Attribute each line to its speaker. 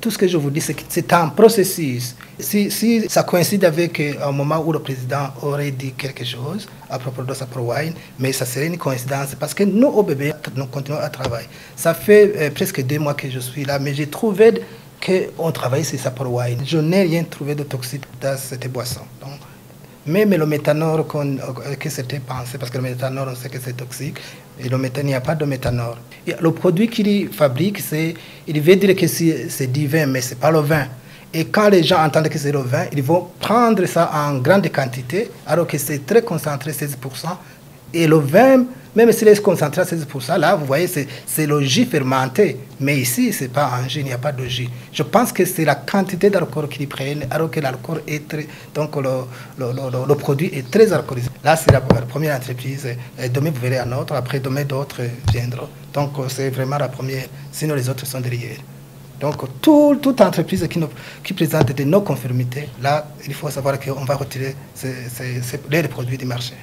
Speaker 1: tout ce que je vous dis, c'est que c'est un processus. Si ça coïncide avec un moment où le président aurait dit quelque chose à propos de Sapor Wine, mais ça serait une coïncidence parce que nous, au bébé, nous continuons à travailler. Ça fait presque 2 mois que je suis là, mais j'ai trouvé qu'on travaille sur Sapor Wine. Je n'ai rien trouvé de toxique dans cette boisson. Donc, même le méthanol que c'était pensé, parce que le méthanol, on sait que c'est toxique, et le méthanol, il n'y a pas de méthanol. Et le produit qu'il fabrique, il veut dire que c'est du vin, mais ce n'est pas le vin. Et quand les gens entendent que c'est le vin, ils vont prendre ça en grande quantité, alors que c'est très concentré, 16%. Et le vin, même s'il est concentré à 16%, là, vous voyez, c'est le jus fermenté. Mais ici, ce n'est pas un jus, il n'y a pas de jus. Je pense que c'est la quantité d'alcool qu'ils prennent, alors que l'alcool est très... Donc, le produit est très alcoolisé. Là, c'est la première entreprise. Et demain, vous verrez un autre. Après, demain, d'autres viendront. Donc, c'est vraiment la première. Sinon, les autres sont derrière. Donc, toute entreprise qui présente de non-conformités, là, il faut savoir qu'on va retirer les produits du marché.